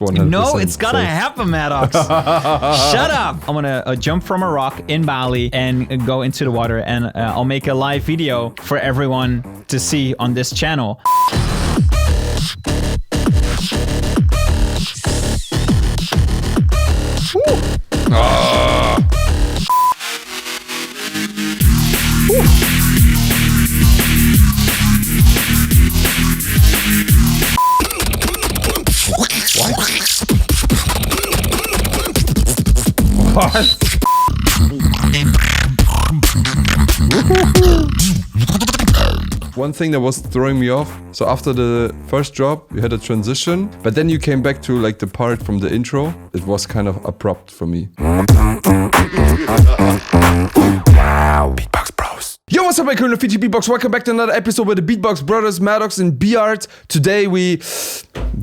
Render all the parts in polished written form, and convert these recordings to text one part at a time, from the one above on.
100%. No, it's gonna happen, Madox. Shut up. I'm gonna jump from a rock in Bali and go into the water, and I'll make a live video for everyone to see on this channel. One thing that was throwing me off, so after the first drop, you had a transition, but then you came back to like the part from the intro. It was kind of abrupt for me. Beatbox Bros. Yo, what's up, my current Fiji Beatbox? Welcome back to another episode with the Beatbox Brothers, Madox and Beatbox. Today we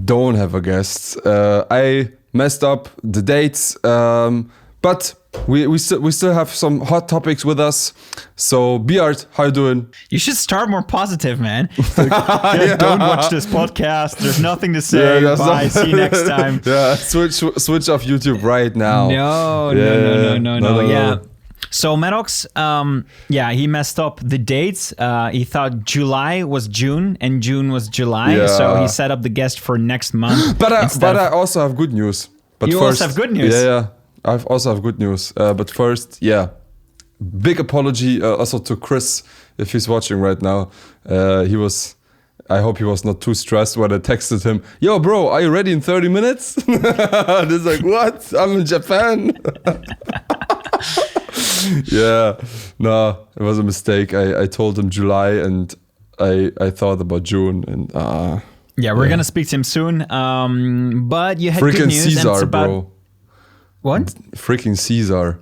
don't have a guest. I messed up the dates, but we still have some hot topics with us. So, Beatbox, how you doing? You should start more positive, man. Like, don't watch this podcast. There's nothing to say. Bye. See you next time. Yeah, switch off YouTube right now. No. Yeah. So Madox, he messed up the dates. He thought July was June and June was July. Yeah. So he set up the guest for next month. But I also have good news. But you first, also have good news? Yeah. I also have good news. But first, big apology also to Chris if he's watching right now. I hope he was not too stressed when I texted him, "Yo, bro, are you ready in 30 minutes?" He's like, "What? I'm in Japan." Yeah, no, it was a mistake. I told him July and I thought about June and we're gonna speak to him soon. But you had freaking good news. Caesar, and it's about... bro. What? Freaking Caesar.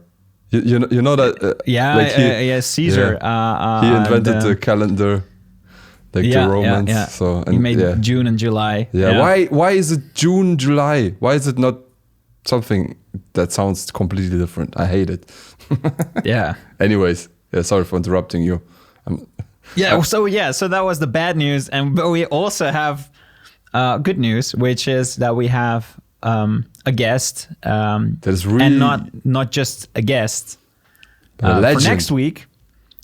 You know that? Caesar. He invented the calendar, like the Romans. Yeah. So he made June and July. Yeah. Why is it June, July? Why is it not something that sounds completely different? I hate it. Yeah. Anyways, sorry for interrupting you. So that was the bad news, but we also have good news, which is that we have a guest. That is really, and not just a guest. A legend. For next week.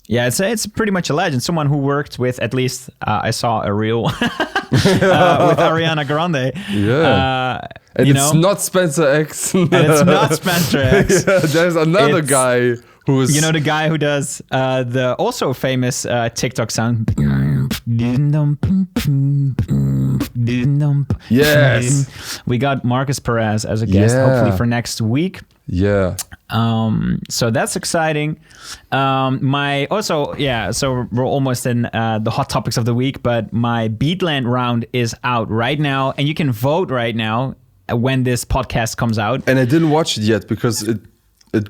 Yeah, it's pretty much a legend. Someone who worked with, at least I saw a reel with Ariana Grande. Yeah. And it's not Spencer X. And it's not Spencer X. Yeah, there's another guy who is... You know the guy who does the also famous TikTok sound. Yes. We got Marcus Perez as a guest, hopefully for next week. Yeah. So that's exciting. So we're almost in the hot topics of the week, but my Beatland round is out right now, and you can vote right now when this podcast comes out. And I didn't watch it yet because it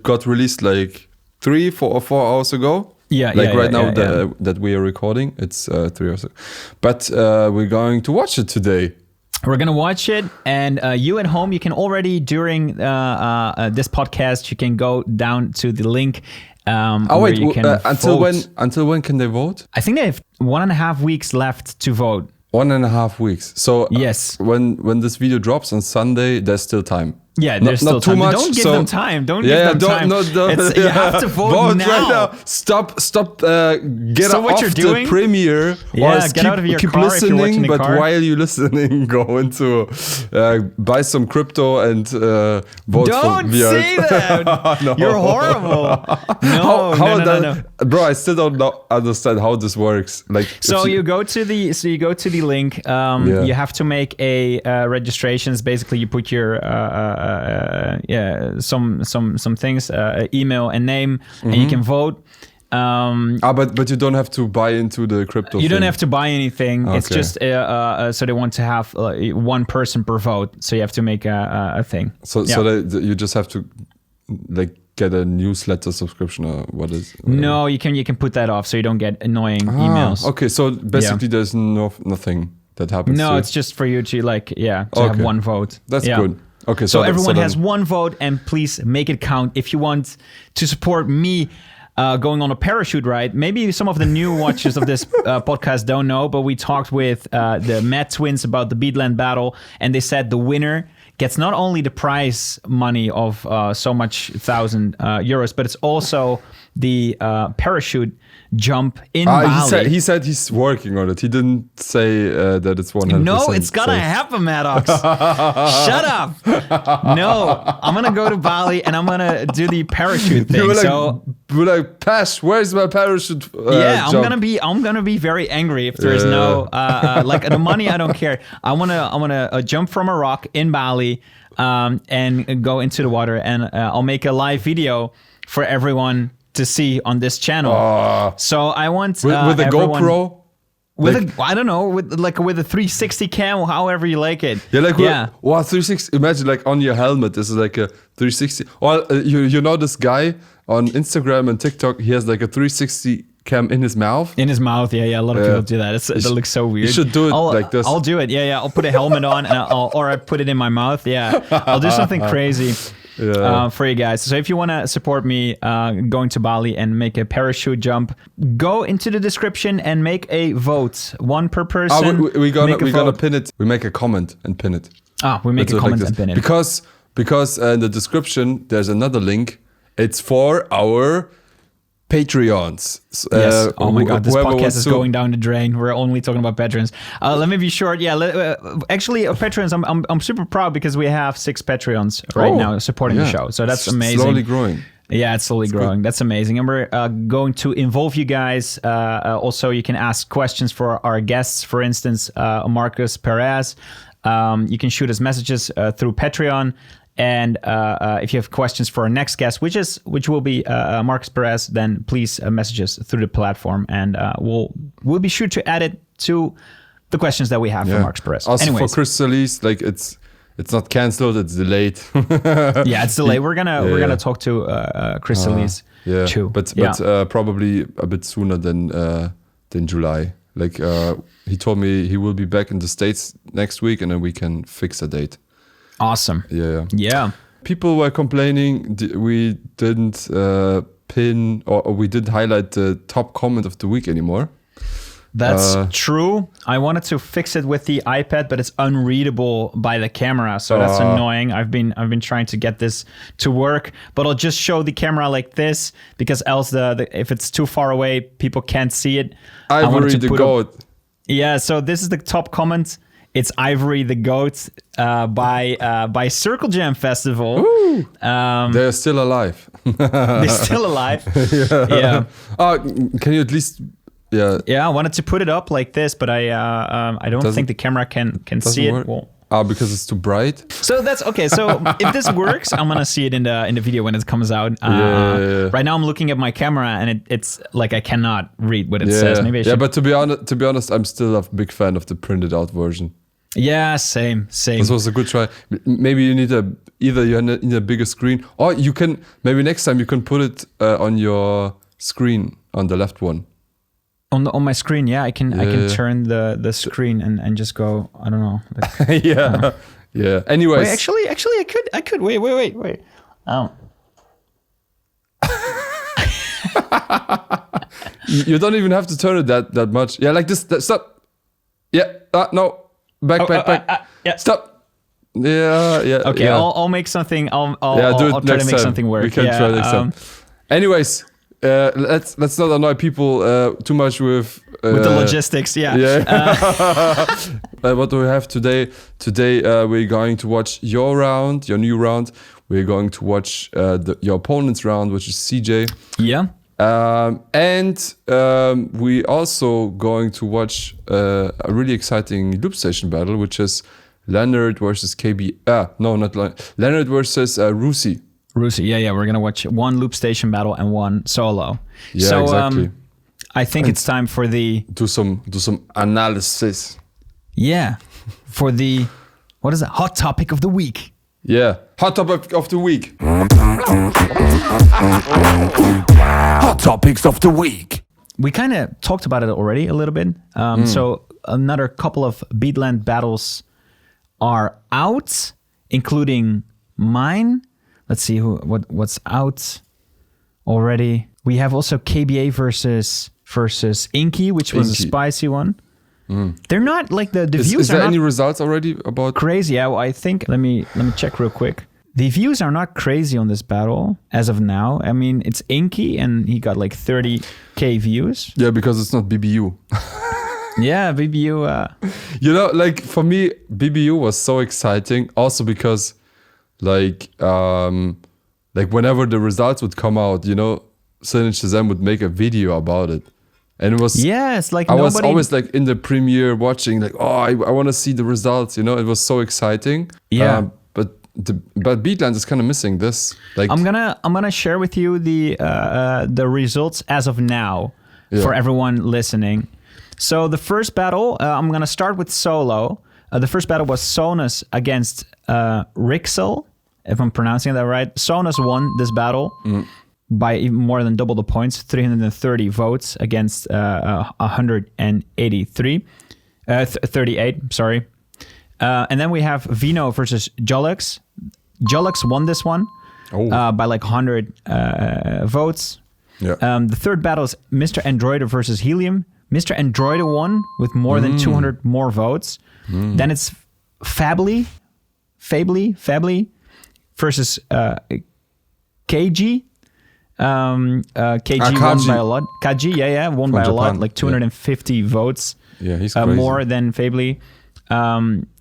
got released like 3, 4 hours ago. That we are recording, it's 3 hours ago. But we're going to watch it today. We're going to watch it, and you at home, you can already, during this podcast, you can go down to the link. Until when can they vote? I think they have 1.5 weeks left to vote. 1.5 weeks. So yes, when this video drops on Sunday, there's still time. Yeah, there's still not time. Too much, don't give them time. Don't give them time. Don't. You have to vote now. Right now. Stop. Get off the premiere. Yeah, get out of your keep car listening, if you're watching the but car. while you're listening, go into buy some crypto and vote don't for VR. say that. No. You're horrible. No. Bro, I still don't understand how this works. Like, so you go to the link. You have to make a registrations. Basically, you put your some things, email and name, and you can vote. But you don't have to buy into the crypto. You don't have to buy anything. Okay. It's just so they want to have one person per vote. So you have to make a thing. So you just have to like get a newsletter subscription or what is? No, you can put that off so you don't get annoying emails. Okay, so basically there's nothing that happens. No, it's just for you to have one vote. That's good. Okay, so everyone has one vote, and please make it count. If you want to support me going on a parachute ride, maybe some of the new watchers of this podcast don't know, but we talked with the Matt twins about the Beatland battle, and they said the winner gets not only the prize money of so much thousand euros, but it's also the parachute jump in Bali. He said he's working on it. He didn't say that it's 100%. No, it's gonna happen, Madox. Shut up. No, I'm gonna go to Bali and I'm gonna do the parachute thing. We're like, Pash, where's my parachute? I'm jump? gonna be very angry if there is no like the money. I don't care. I wanna jump from a rock in Bali and go into the water, and I'll make a live video for everyone to see on this channel. So I want with a GoPro. I don't know, with a 360 cam, however you like it. Yeah, 360. Imagine like on your helmet, this is like a 360. Well, you know this guy on Instagram and TikTok. He has like a 360 cam in his mouth. In his mouth, yeah. A lot of people do that. It looks so weird. You should do it like this. I'll do it. Yeah. I'll put a helmet on, and I put it in my mouth. Yeah, I'll do something crazy. For you guys. So if you want to support me going to Bali and make a parachute jump, go into the description and make a vote. One per person. We're gonna pin it. We make a comment and pin it. We make a comment and pin it. Because in the description there's another link. It's for our Patreons. Yes. Oh my God, this podcast is going down the drain. We're only talking about patrons. Let me be short. Yeah. Actually, patrons, I'm super proud because we have 6 Patreons right now supporting the show. So that's amazing. Slowly growing. Yeah, it's slowly growing. Good. That's amazing. And we're going to involve you guys. Also, you can ask questions for our guests. For instance, Marcus Perez. You can shoot us messages through Patreon. And if you have questions for our next guest, which will be Marcus Perez, then please message us through the platform, and we'll be sure to add it to the questions that we have for Marcus Perez. Also, anyways, for Chris Solis, like it's not canceled, it's delayed. Yeah, it's delayed. We're gonna talk to Chris Solis too, but probably a bit sooner than July. Like he told me he will be back in the States next week, and then we can fix a date. Awesome. Yeah. People were complaining we didn't pin or we didn't highlight the top comment of the week anymore. That's true. I wanted to fix it with the iPad, but it's unreadable by the camera, so that's annoying. I've been trying to get this to work, but I'll just show the camera like this because else if it's too far away, people can't see it. Ivory the goat. Yeah. So this is the top comment. It's Ivory the Goat by Circle Jam Festival. They're still alive. They're still alive. Yeah. Can you at least? Yeah. Yeah. I wanted to put it up like this, but I don't think the camera can see it. Well, because it's too bright. So that's okay. So if this works, I'm gonna see it in the video when it comes out. Right now I'm looking at my camera and it's like I cannot read what it says. Maybe I should. Yeah, but to be honest, I'm still a big fan of the printed out version. Yeah, same. This was a good try. Maybe you need a bigger screen, or you can maybe next time you can put it on your screen on the left one. On my screen, I can turn the screen and just go. I don't know. Like, yeah. Anyways, wait, actually, I could. Wait. You don't even have to turn it that much. Yeah, like this. Stop. Yeah. No. Back. Yeah. Stop. Yeah. Okay, yeah. I'll make something. I'll try to make time. something work. We can try next time. Anyways, let's not annoy people too much with the logistics. Yeah. What do we have today? Today we're going to watch your new round. We're going to watch your opponent's round, which is CJ. Yeah. And we also going to watch a really exciting loop station battle, which is Lennard versus KB. No, not Lennard versus Rusy. Rusy, yeah. We're gonna watch one loop station battle and one solo. Yeah, so, exactly. I think it's time for the do some analysis. Yeah, for the what is it? Hot topic of the week. Yeah, hot topic of the week. Hot topics of the week. We kind of talked about it already a little bit. So another couple of Beatland battles are out, including mine. Let's see what's out already. We have also KBA versus Inky, which was a spicy one. They're not like the views Is are there not any results already about? crazy. I think let me check real quick. The views are not crazy on this battle as of now. I mean, it's Inky and he got like 30k views. Yeah, because it's not BBU. Yeah, BBU. You know, like for me, BBU was so exciting. Also because, like whenever the results would come out, you know, Sin Shazam would make a video about it, and it was Yes, like I nobody. was always like in the premiere watching, like, oh, I want to see the results. You know, it was so exciting. Yeah. But Beatland is kind of missing this. Like, I'm gonna share with you the results as of now for everyone listening. So the first battle, I'm gonna start with solo. The first battle was Sonus against Rixel, if I'm pronouncing that right. Sonus won this battle by even more than double the points, 330 votes against 38. Sorry. And then we have Vino versus Jolux. Jolux won this one by like 100 votes. Yeah. The third battle is Mr. Androider versus Helium. Mr. Androider won with more than 200 more votes. Then it's Fably versus KG. KG won by a lot. KG, won by a lot, like 250 votes. Yeah, he's crazy. More than Fably.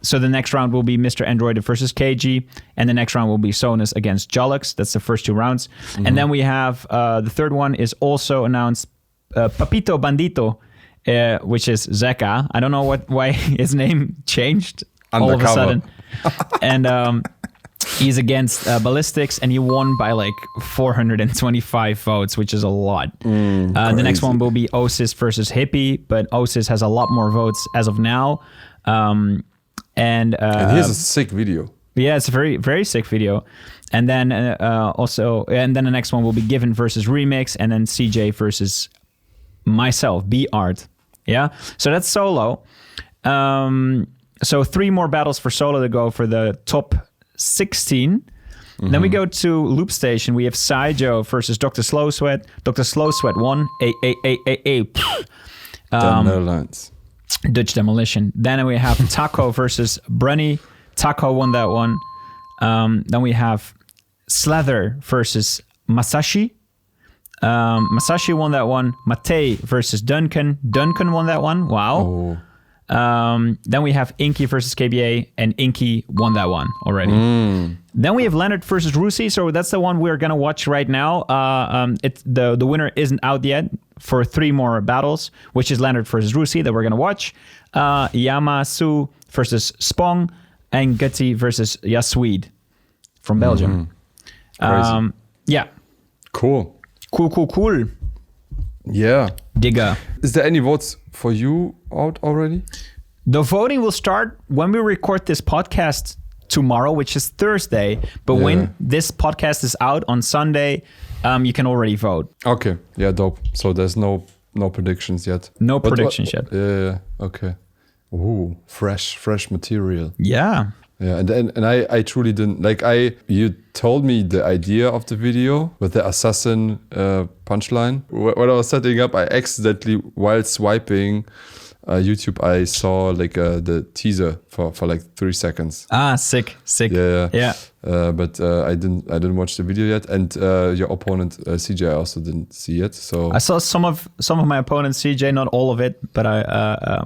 So the next round will be Mr. Android versus KG, and the next round will be Sonus against Jolux. That's the first two rounds. And then we have the third one is also announced Papito Bandito, which is Zeka. I don't know why his name changed all of a sudden. And he's against Ballistics, and he won by like 425 votes, which is a lot. The next one will be Osis versus Hippie, but Osis has a lot more votes as of now. And here's a sick video. Yeah, it's a very, very sick video. And then then the next one will be Given versus Remix, and then CJ versus myself, B Art. Yeah, so that's solo. So 3 more battles for solo to go for the top 16. Then we go to Loop Station. We have Saijo versus Dr. Slow Sweat. Dr. Slow Sweat won. Netherlands. Dutch Demolition. Then we have Taco versus Brunny. Taco won that one. Then we have Slather versus Masashi. Masashi won that one. Matei versus Duncan. Duncan won that one. Wow. Then we have Inky versus KBA, and Inky won that one already. Then we have Lennard versus Rusy. So that's the one we're gonna watch right now. The winner isn't out yet for 3 more battles, which is Lennard versus Rusy that we're gonna watch. Yamasu versus Spong, and Gutsy versus Yasweed from Belgium. Yeah. Cool. Cool. Yeah. Digga. Is there any votes for you out already? The voting will start when we record this podcast tomorrow, which is Thursday. But when this podcast is out on Sunday, you can already vote. Okay. Yeah, dope. So there's no predictions yet. No predictions yet. Yeah. Okay. Ooh, fresh material. Yeah. Yeah, and I truly didn't like. You told me the idea of the video with the assassin punchline. When I was setting up, I accidentally, while swiping YouTube, I saw like the teaser for like 3 seconds. Sick. Yeah. But I didn't watch the video yet, and your opponent CJ I also didn't see it. So I saw some of my opponents, CJ, not all of it, but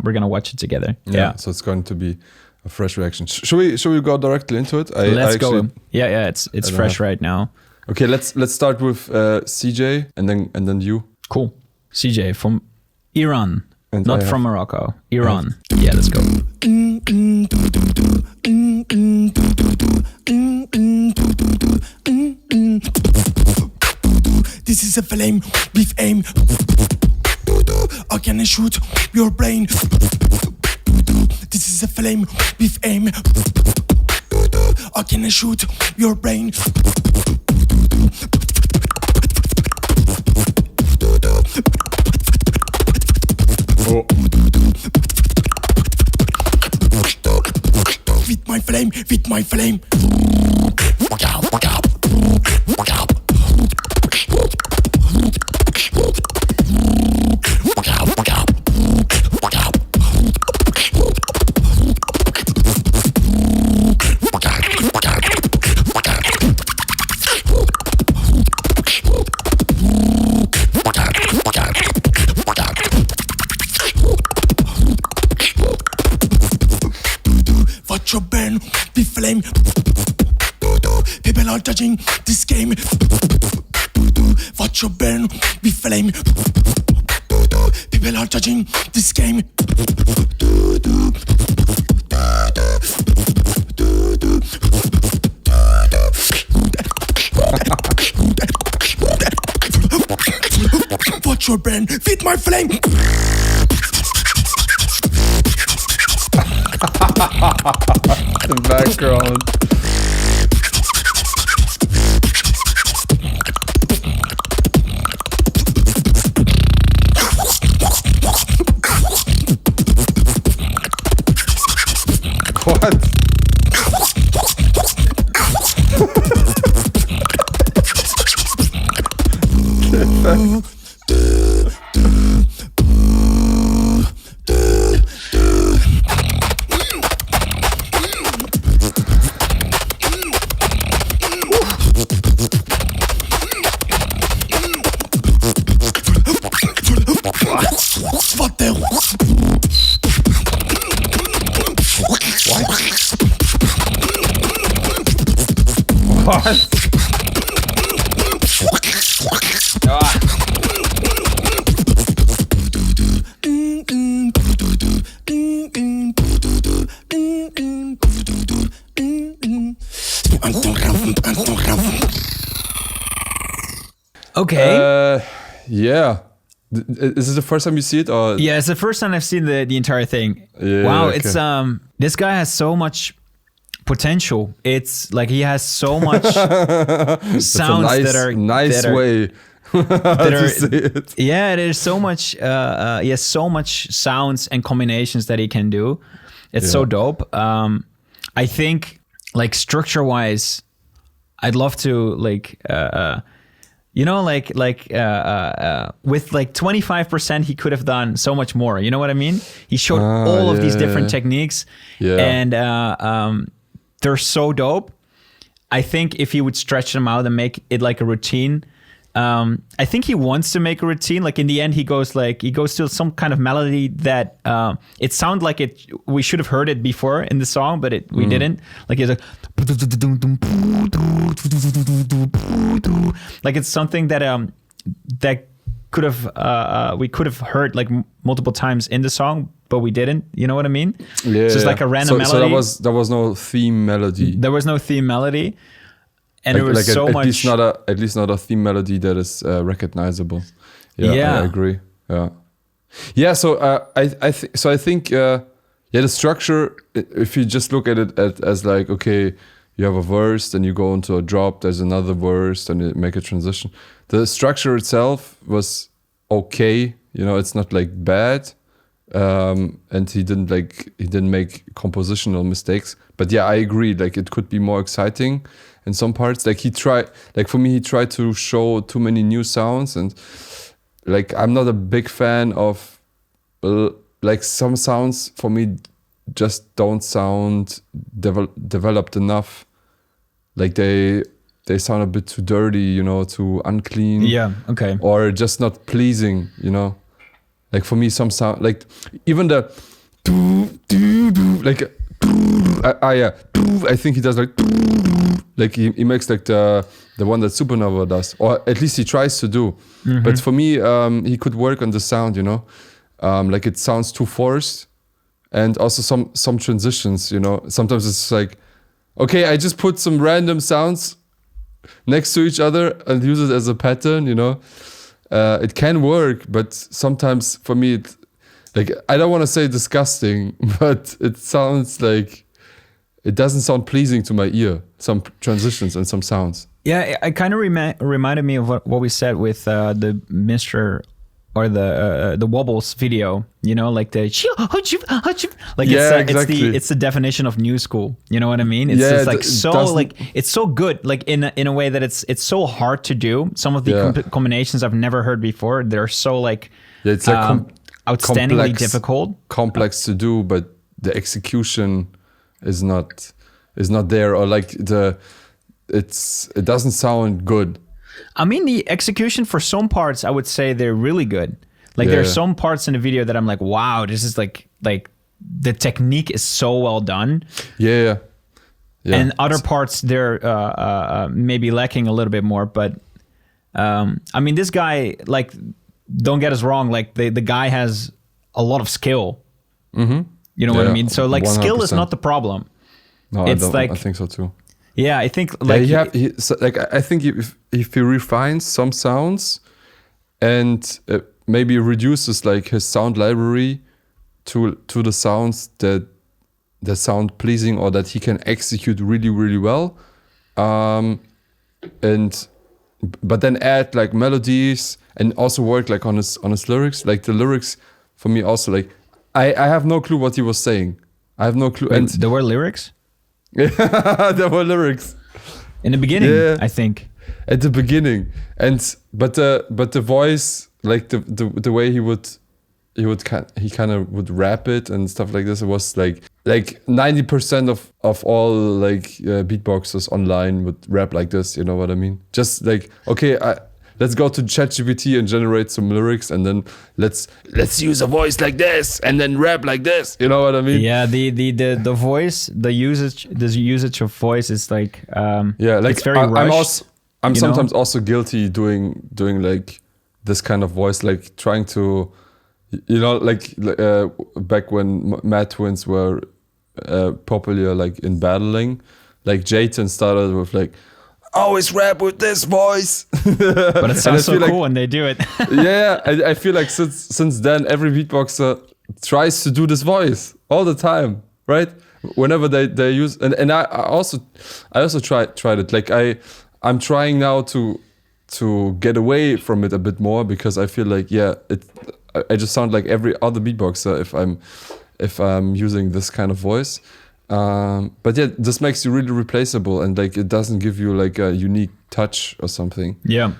we're gonna watch it together. Yeah. So it's going to be a fresh reaction. Should we go directly into it? Let's go. Yeah. It's fresh right now. Okay, let's start with CJ and then you. Cool. CJ from Iran, and not from Morocco. Iran. Yeah, let's go. This is a flame with aim. I can shoot your brain. This is a flame with aim. I can shoot your brain. Oh. With my flame, with my flame. People are judging this game. Watch your burn be flame. People are judging this game. Watch your burn feed my flame. The background. What? What the? What? Okay. Yeah. Is this the first time you see it, or? Yeah, it's the first time I've seen the entire thing. Yeah, wow, okay. it's this guy has so much potential. It's like he has so much sounds that are way to say it. Yeah, there's so much. He has so much sounds and combinations that he can do. It's so dope. I think like structure wise, I'd love to like. You know, with like 25%, he could have done so much more. You know what I mean? He showed all of these different techniques, and they're so dope. I think if he would stretch them out and make it like a routine, I think he wants to make a routine. Like in the end, he goes to some kind of melody that it sounds like it. We should have heard it before in the song, but we didn't. Like he's like it's something that that could have we could have heard like multiple times in the song, but we didn't. You know what I mean? Yeah. So it's like a random melody. So there was no theme melody. There was no theme melody. And Like, there was so much. At least not a theme melody that is recognizable. Yeah, I agree. Yeah. So I think the structure. If you just look at it as like, okay, you have a verse, then you go into a drop. There's another verse, then you make a transition. The structure itself was okay. You know, it's not like bad. And he didn't make compositional mistakes. But yeah, I agree. Like it could be more exciting in some parts. Like he tried to show too many new sounds, and like I'm not a big fan of like some sounds for me just don't sound developed enough. Like they sound a bit too dirty, you know, too unclean. Yeah. Okay. Or just not pleasing, you know. Like for me, some sound like even the like I think he does like he makes like the one that Supernova does, or at least he tries to do. Mm-hmm. But for me, he could work on the sound, you know, like it sounds too forced, and also some transitions, you know. Sometimes it's like, okay, I just put some random sounds next to each other and use it as a pattern, you know. It can work, but sometimes for me, like I don't want to say disgusting, but it sounds like it doesn't sound pleasing to my ear. Some transitions and some sounds. Yeah, it kind of reminded me of what we said with the Mr. or the Wobbles video. You know, like the like exactly. it's the definition of new school. You know what I mean? It's just like it's so good. Like in a way that it's so hard to do. Some of the combinations I've never heard before. They're so like it's like outstandingly difficult, complex to do, but the execution is not there, or like it doesn't sound good. I mean, the execution for some parts, I would say they're really good. Like there are some parts in the video that I'm like, wow, this is like the technique is so well done. Yeah. Yeah. And other parts they're maybe lacking a little bit more. But I mean, this guy, like, don't get us wrong, like the guy has a lot of skill. Mm-hmm. You know what I mean? So like 100%. Skill is not the problem. No, it's I think so too. Yeah, I think like I think if he refines some sounds and maybe reduces like his sound library to the sounds that sound pleasing or that he can execute really, really well, but then add like melodies and also work like on his lyrics. Like the lyrics for me also, like I have no clue what he was saying. I have no clue. Wait, and there were lyrics? Yeah, there were lyrics. In the beginning, yeah. I think. At the beginning. But the voice, like the way he kind of would rap it and stuff like this, it was like 90% of all like beatboxers online would rap like this, you know what I mean? Just like, okay, let's go to ChatGPT and generate some lyrics, and then let's use a voice like this and then rap like this, you know what I mean? Yeah, the voice, the usage of voice is like yeah, like it's very rushed. I'm sometimes also guilty doing like this kind of voice, like trying to, you know, like back when Mad Twins were popular, like in battling, like Jayton started with like, always rap with this voice. But it sounds so cool when they do it. Yeah, I feel like since then every beatboxer tries to do this voice all the time, right? Whenever they use, and I also tried it. Like I'm trying now to get away from it a bit more, because I feel like I just sound like every other beatboxer if I'm using this kind of voice. But yeah, this makes you really replaceable, and like it doesn't give you like a unique touch or something. Yeah.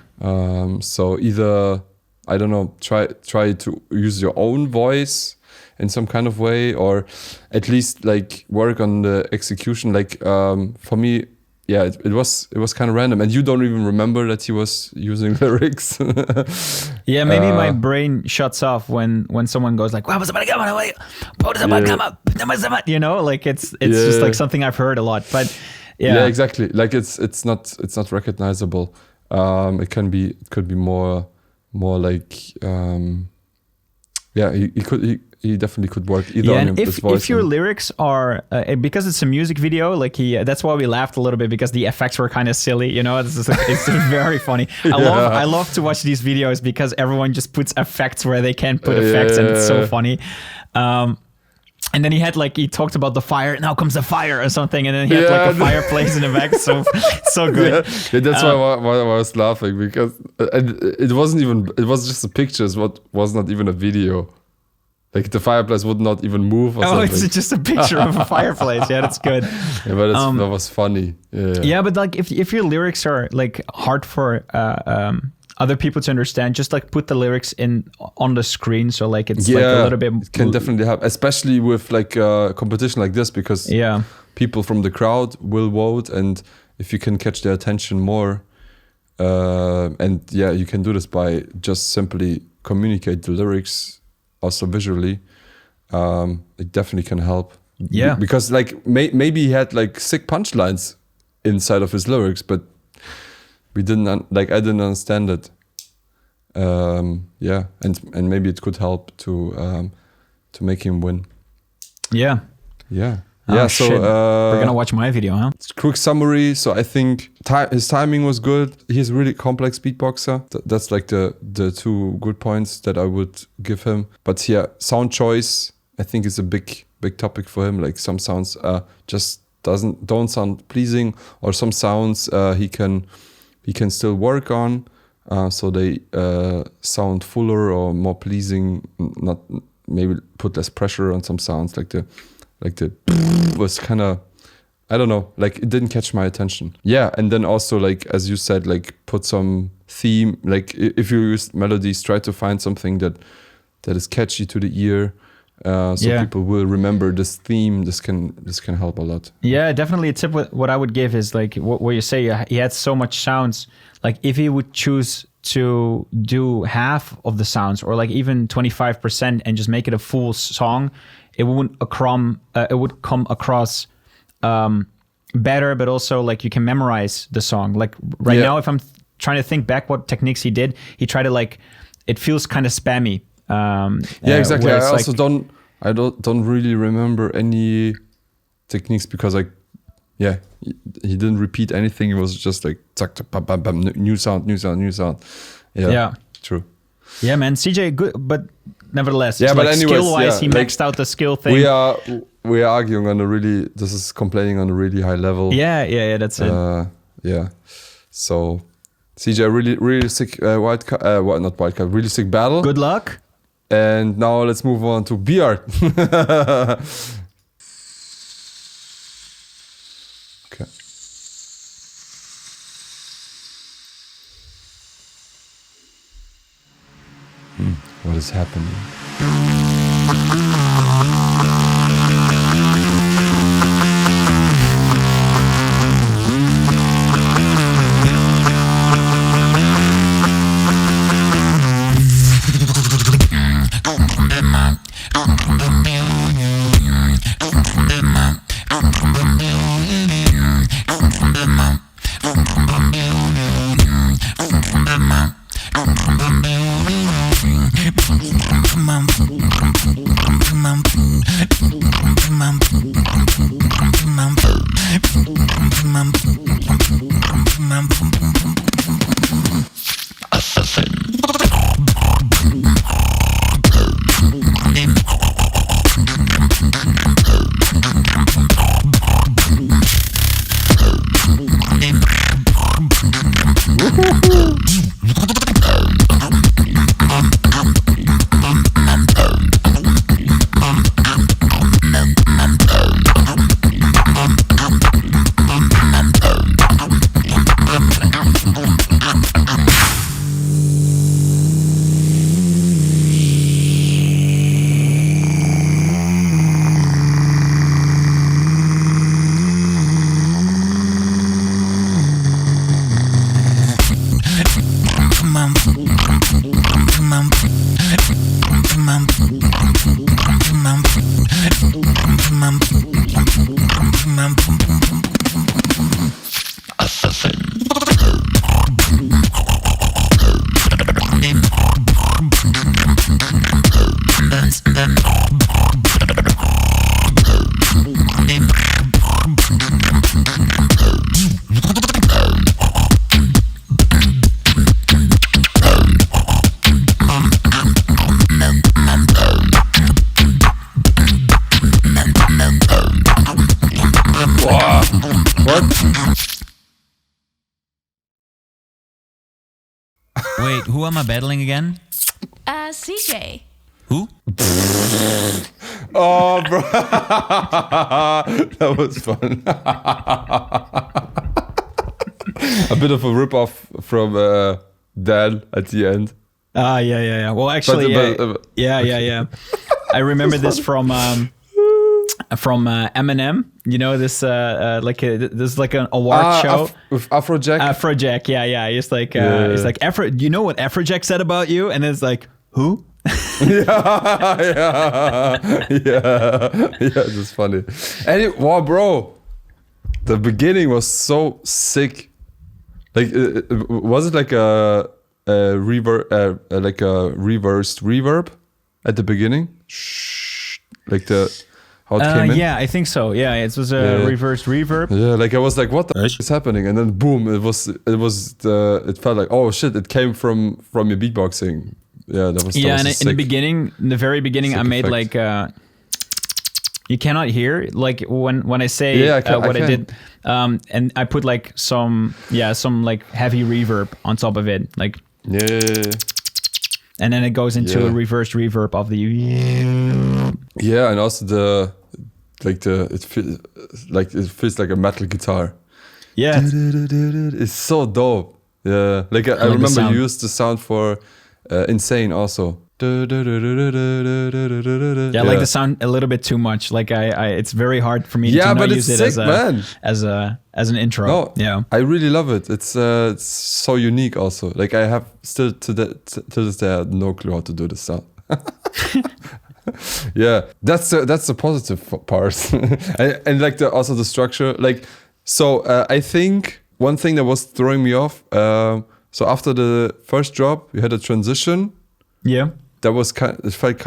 So either, I don't know, try to use your own voice in some kind of way, or at least like work on the execution. Like for me, yeah, it was kind of random, and you don't even remember that he was using lyrics. Yeah, maybe my brain shuts off when someone goes like, you know, like it's just like something I've heard a lot. But yeah, exactly. Like it's not recognizable. It could be more like he definitely could work either on his voice. If your lyrics are because it's a music video, like that's why we laughed a little bit, because the effects were kind of silly, you know. It's very funny. I love to watch these videos because everyone just puts effects where they can put effects, and it's so funny. And then he talked about the fire. Now comes the fire or something, and then he had like a fireplace in the back. So good. Yeah, that's why I was laughing, because it was just a picture. It was not even a video. Like the fireplace would not even move or something. It's just a picture of a fireplace. Yeah, that's good. Yeah, but that was funny. Yeah, but like if your lyrics are like hard for other people to understand, just like put the lyrics on the screen, so like it's like a little bit. It can definitely help, especially with like a competition like this, because people from the crowd will vote, and if you can catch their attention more, and you can do this by just simply communicate the lyrics. Also visually, it definitely can help. Yeah, because like maybe he had like sick punchlines inside of his lyrics, but I didn't understand it. And maybe it could help to make him win. Yeah. Yeah, so we're gonna watch my video, huh? Quick summary. So I think his timing was good. He's a really complex beatboxer. That's like the two good points that I would give him. But yeah, sound choice, I think, is a big topic for him. Like some sounds just don't sound pleasing, or some sounds he can still work on, so they sound fuller or more pleasing. Not maybe put less pressure on some sounds, like the was kind of, I don't know, like it didn't catch my attention. Yeah, and then also, like as you said, like put some theme, like if you use melodies, try to find something that is catchy to the ear, so people will remember this theme. This can help a lot. Yeah, definitely a tip. What I would give is like what you say, he had so much sounds, like if he would choose to do half of the sounds, or like even 25%, and just make it a full song, it would come across better, but also like you can memorize the song. Like right now, if I'm trying to think back what techniques he did, he tried to like, it feels kind of spammy. Exactly. I also don't really remember any techniques because like, he didn't repeat anything. It was just like bam, bam, bam, new sound. Yeah, true. Yeah, man, CJ good, but nevertheless, but like anyways, skill-wise, he maxed out the skill thing. We are arguing on this is complaining on a really high level. Yeah, that's it. So CJ, really sick not wild card, really sick battle. Good luck. And now let's move on to Beard. Okay. What is happening? Wait, who am I battling again? CJ. Who? Oh, bro. That was fun. A bit of a rip-off from Dan at the end. Yeah. Well, actually, yeah. I remember this from Eminem. You know, this this is like an award show with Afrojack. Afrojack, yeah. It's like Afro. You know what Afrojack said about you? And it's like, who? yeah. That's funny. And wow, bro, the beginning was so sick. Like, was it like a reverb, like a reversed reverb at the beginning? Like how it came in? Yeah, I think so. Yeah, it was a reversed reverb. Yeah, like I was like, what the is happening? And then boom, it felt like, oh shit, it came from your beatboxing. Yeah, that was and sick. in the very beginning, I made effect. Like you cannot hear like when I say I did, and I put like some like heavy reverb on top of it, like and then it goes into a reversed reverb of the and also it feels like a metal guitar. Yeah, it's so dope. Yeah, like I remember you used the sound for Insane also. I like the sound a little bit too much. Like it's very hard for me to not use it sick, as an intro. No, I really love it. It's so unique also. Like I have still to this day I have no clue how to do this sound. Yeah, that's the positive part. and like also the structure. Like So I think one thing that was throwing me off. So after the first drop, you had a transition. Yeah. That was it felt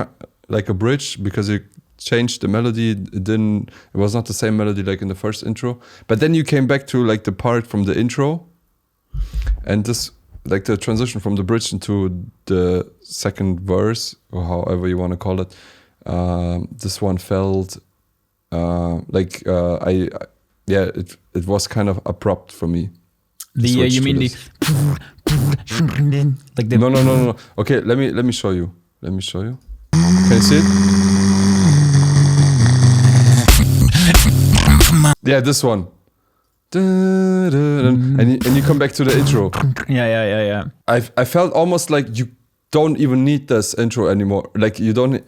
like a bridge because you changed the melody. It was not the same melody like in the first intro. But then you came back to like the part from the intro, and this like the transition from the bridge into the second verse or however you want to call it. This one felt it was kind of abrupt for me. You mean like the No. Okay, let me show you. Can you see it? Yeah, this one. And you come back to the intro. Yeah. I felt almost like you don't even need this intro anymore. Like you don't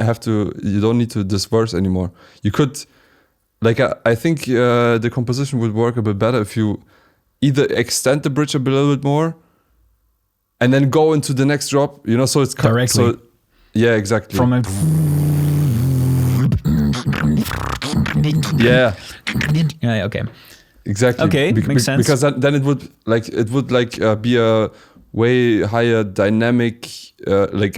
need to this verse anymore. You could, like I think the composition would work a bit better if you either extend the bridge a little bit more, and then go into the next drop. You know, so it's directly. Yeah, exactly. From a yeah. Yeah. Okay. Exactly. Okay, makes sense. Because then it would be a way higher dynamic, like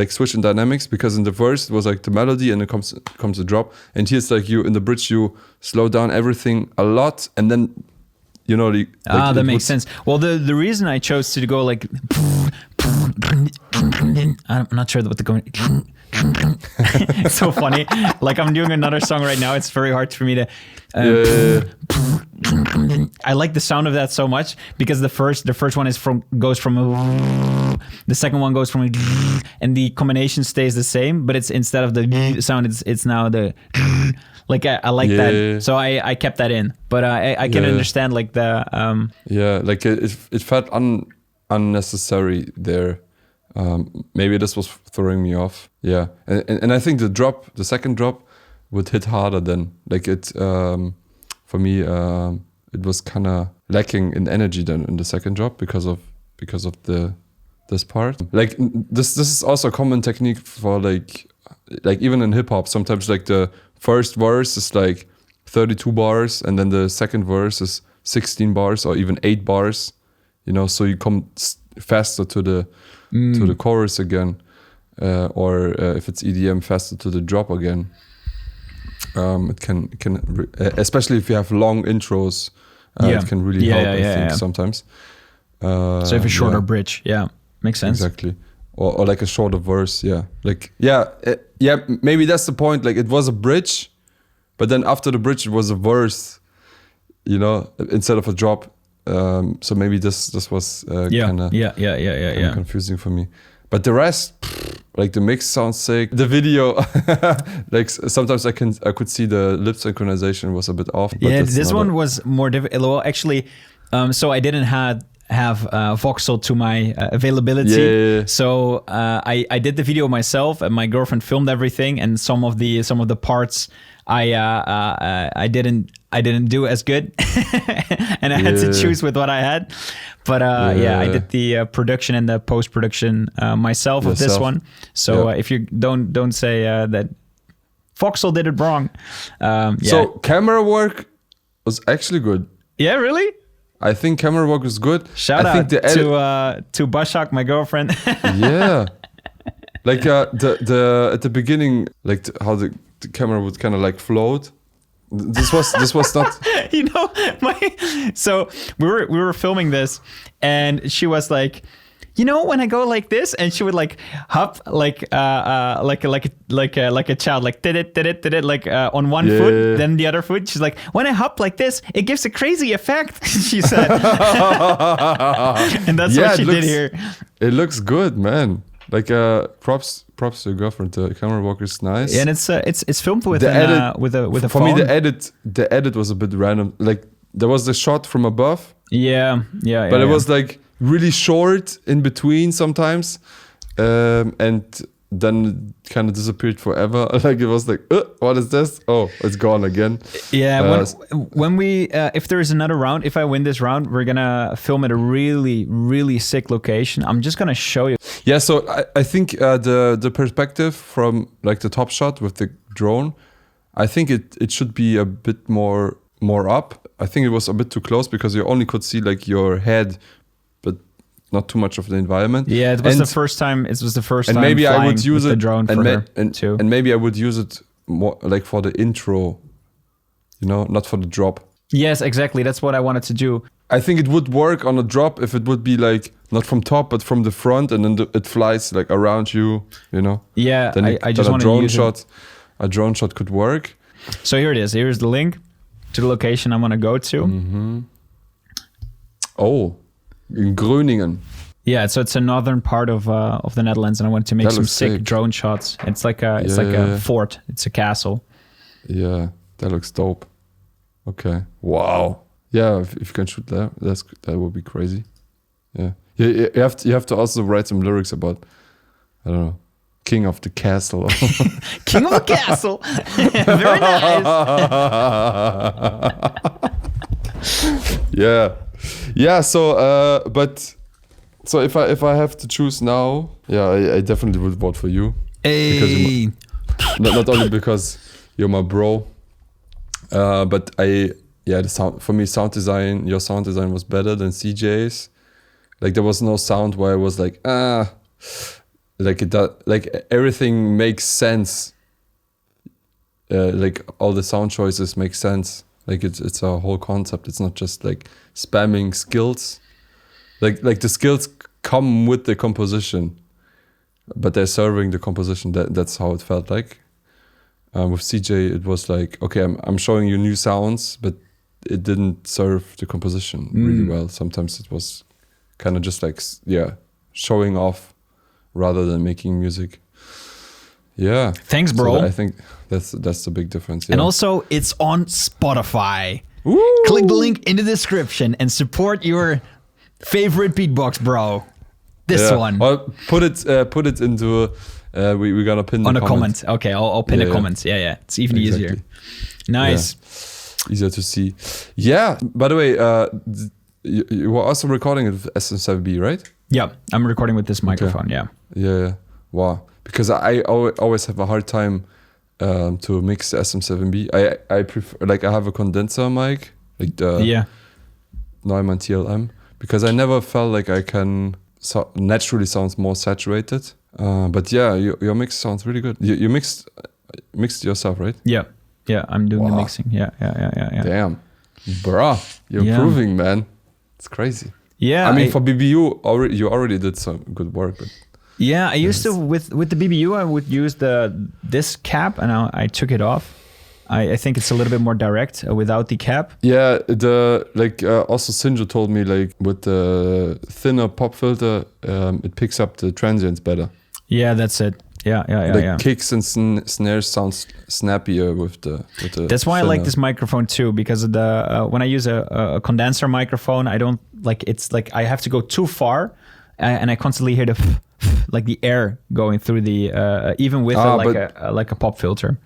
switch in dynamics. Because in the verse it was like the melody and it comes the drop, and here's like you in the bridge you slow down everything a lot, and then you know that makes sense. Well, the reason I chose to go like I'm not sure what the going. It's so funny. Like I'm doing another song right now. It's very hard for me to. I like the sound of that so much because the first one goes from the second one goes from and the combination stays the same, but it's instead of the sound, it's now the like I like that. So I kept that in, but I can understand like the like it felt unnecessary there. Maybe this was throwing me off. Yeah, and I think the second drop would hit harder than like it. For me, it was kind of lacking in energy than in the second drop because of this part. Like this is also a common technique for like even in hip hop. Sometimes like the first verse is like 32 bars, and then the second verse is 16 bars or even 8 bars. You know, so you come faster to the chorus again, or if it's EDM, faster to the drop again. It can especially if you have long intros, it can really help. I think sometimes. So if a shorter bridge, makes sense. Exactly, or like a shorter verse, maybe that's the point. Like it was a bridge, but then after the bridge it was a verse, you know, instead of a drop. So maybe this was kind of confusing for me. But the rest, like the mix sounds sick. The video, like sometimes I could see the lip synchronization was a bit off. But this one was more difficult. Well, actually, so I didn't have voxel to my availability. Yeah. So I did the video myself, and my girlfriend filmed everything, and some of the parts I didn't do as good, and I had to choose with what I had. But I did the production and the post production myself of this one. So if you don't say that Voxel did it wrong. So camera work was actually good. Yeah, really? I think camera work was good. Shout out to Bashak, my girlfriend. Yeah, like the at the beginning, like how the camera would kind of like float. This was not. You know, so we were filming this, and she was like, you know, when I go like this, and she would like hop like a child, like did it like on one foot, then the other foot. She's like, when I hop like this, it gives a crazy effect. She said, and that's what she did here. It looks good, man. Like props to your girlfriend. The camera work is nice. Yeah, and it's filmed with the a phone. For me, the edit was a bit random. Like there was the shot from above. Yeah. But it was like really short in between sometimes, and then kind of disappeared forever. Like it was like, what is this? Oh, it's gone again. Yeah. When we if there is another round, if I win this round, we're gonna film at a really, really sick location. I'm just gonna show you. Yeah. So I think the perspective from like the top shot with the drone, I think it should be a bit more more up. I think it was a bit too close because you only could see like your head, but not too much of the environment. Yeah, it was the first time. It was the first and time. Maybe I would use the drone for her too. And maybe I would use it more like for the intro, not for the drop. Yes, exactly. That's what I wanted to do. I think it would work on a drop if it would be like not from top but from the front, and then it flies like around you. Yeah, then I just want to use it. A drone shot could work. So here it is. Here's the link to the location I want to go to. Mm-hmm. Oh, in Groningen. Yeah, so it's a northern part of the Netherlands, and I want to make some sick drone shots. It's like a fort. It's a castle. Yeah, that looks dope. Okay. Wow. Yeah, if you can shoot there, that would be crazy. Yeah. You have to also write some lyrics about, I don't know, King of the Castle. King of the Castle. Very nice. Yeah. So if I have to choose now, I definitely would vote for you. Hey. Not only because you're my bro, but the sound for me, your sound design was better than CJ's. Like there was no sound where I was like like it does, like everything makes sense. Like all the sound choices make sense. Like it's a whole concept. It's not just like spamming skills. Like the skills come with the composition, but they're serving the composition. That's how it felt like. With CJ, it was like, okay, I'm showing you new sounds, but it didn't serve the composition really well. Sometimes it was kind of just like, showing off rather than making music. Yeah. Thanks, bro. So I think that's the big difference. Yeah. And also, it's on Spotify. Woo! Click the link in the description and support your favorite beatbox bro. This one. Well, put it into. We're gonna pin on the a comment. Okay, I'll pin a comment. Yeah. It's even easier. Nice. Yeah. Easier to see. Yeah. By the way, you were also recording it with SM7B, right? Yeah, I'm recording with this microphone. Okay. Yeah. Yeah. Wow. Because I always have a hard time to mix the SM7B. I prefer, like, I have a condenser mic, like the Neumann TLM, because I never felt like I can naturally sounds more saturated. But yeah, your mix sounds really good. You mixed yourself, right? Yeah, I'm doing the mixing. Yeah. Damn, bruh, you're improving, man. It's crazy. Yeah, I mean, for BBU, you already did some good work. But yeah, I used to with the BBU, I would use this cap, and I took it off. I think it's a little bit more direct without the cap. Yeah, also Sinjo told me, like, with the thinner pop filter, it picks up the transients better. Yeah, that's it. Yeah. Kicks and snares sounds snappier with the That's why thinner. I like this microphone too, because of the when I use a condenser microphone, I don't like, it's like I have to go too far, and I constantly hear the like the air going through the even with like a pop filter.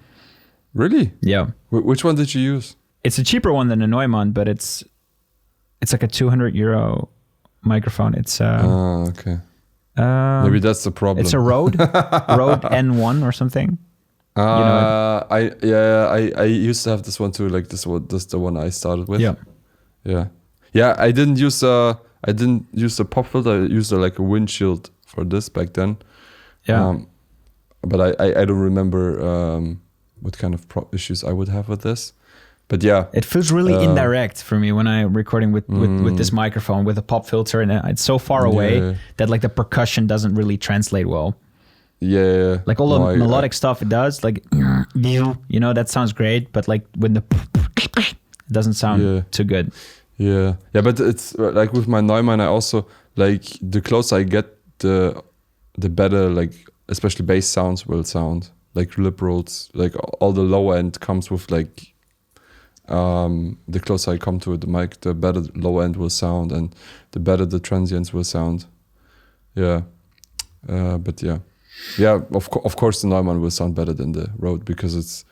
Really? Yeah. Which one did you use? It's a cheaper one than a Neumann, but it's like a €200 microphone. It's okay. Maybe that's the problem. It's a Rode N1 or something. I used to have this one too. Like this the one I started with. Yeah. I didn't use the pop filter. I used like a windshield for this back then. Yeah. But I don't remember what kind of issues I would have with this. But yeah, it feels really indirect for me when I'm recording with this microphone with a pop filter, and it's so far away that like the percussion doesn't really translate well. Yeah. Like all the melodic stuff it does, like that sounds great, but like when it doesn't sound too good. Yeah, but it's like with my Neumann, I also like the closer I get, the better, like especially bass sounds will sound. Like lip rolls, like all the low end comes with like the closer I come to the mic, the better the low end will sound, and the better the transients will sound. Yeah, but yeah. Of course, the Neumann will sound better than the Rode because it's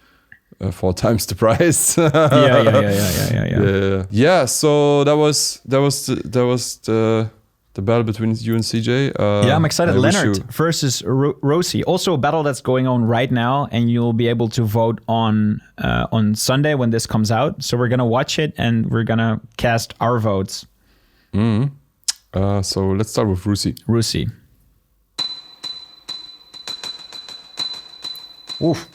4 times the price. Yeah. Yeah. So that was the The battle between you and CJ. Yeah, I'm excited. I wish Lennard you- versus Rusy. Also a battle that's going on right now, and you'll be able to vote on Sunday when this comes out. So we're gonna watch it and we're gonna cast our votes. So let's start with Rusy. Rusy. Oof.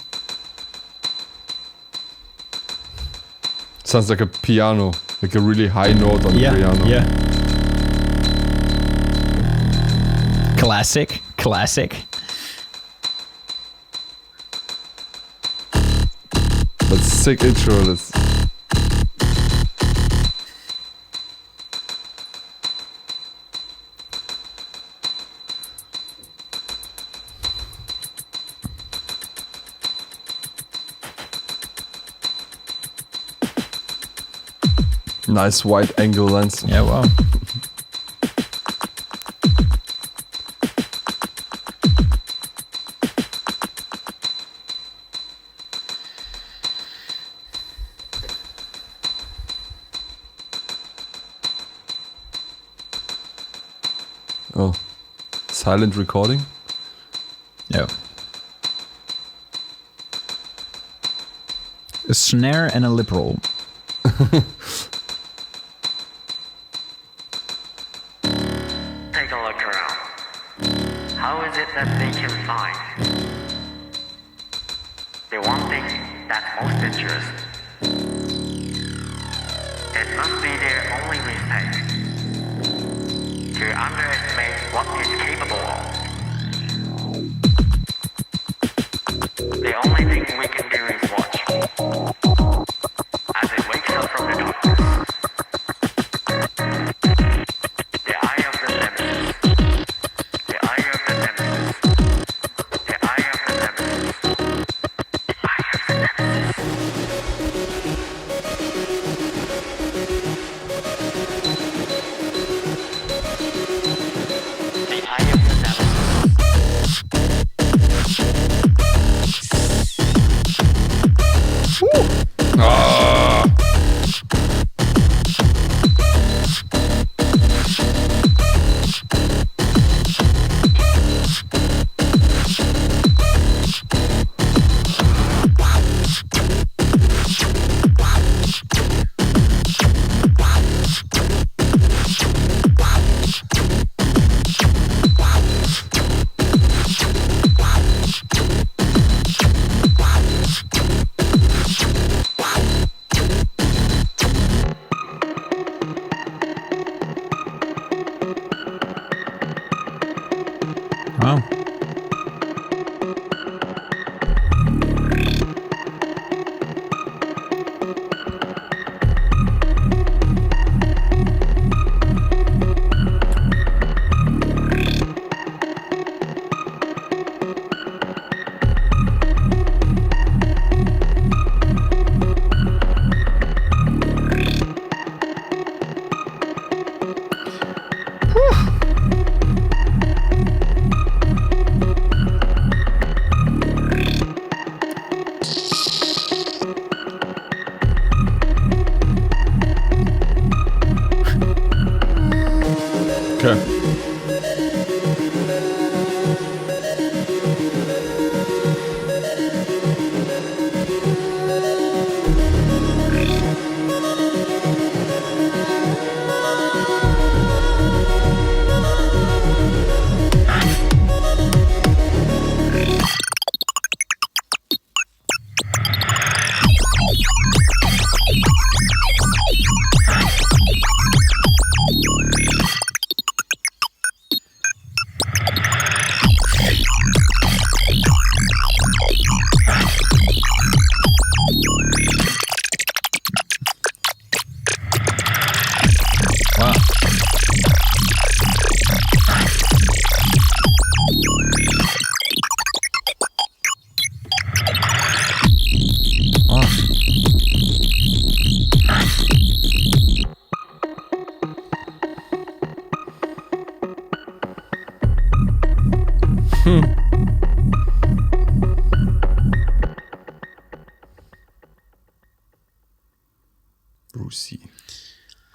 Sounds like a piano, like a really high note on the Yeah. piano. Yeah. Classic. That's sick intro. That's nice wide angle lens. Yeah, wow. Oh, silent recording. Yeah. A snare and a lip roll. Take a look around. How is it that they can find the one thing that's most interesting? It must be their only mistake to underestimate what it's capable of. The only thing we can do is watch as it wakes up from the darkness. The eye of the nemesis. The eye of the nemesis. The eye of the nemesis. The eye of the nemesis. The eye of the nemesis. Wow.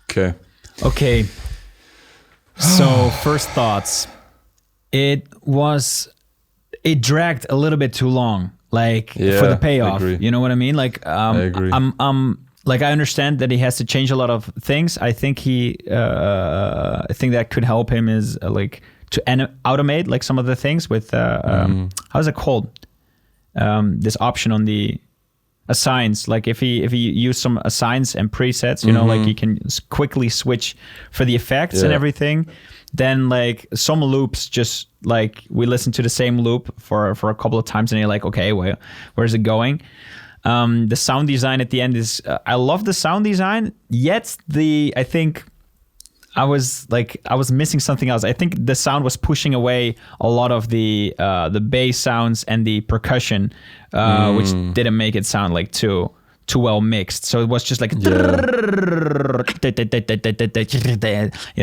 Okay. Okay. So first thoughts. It dragged a little bit too long, like for Yeah, the I payoff. agree. You know what I mean? Like, I agree. Like I understand that he has to change a lot of things. I think I think that could help him is like to automate like some of the things with how's it called? This option on the assigns. Like if he use some assigns and presets, you know, like he can quickly switch for the effects and everything. Then like some loops, just like we listen to the same loop for a couple of times, and you're like, okay, where's it going? The sound design at the end is I love the sound design. Yet I think I was missing something else. I think the sound was pushing away a lot of the bass sounds and the percussion, which didn't make it sound like too well mixed. So it was just like you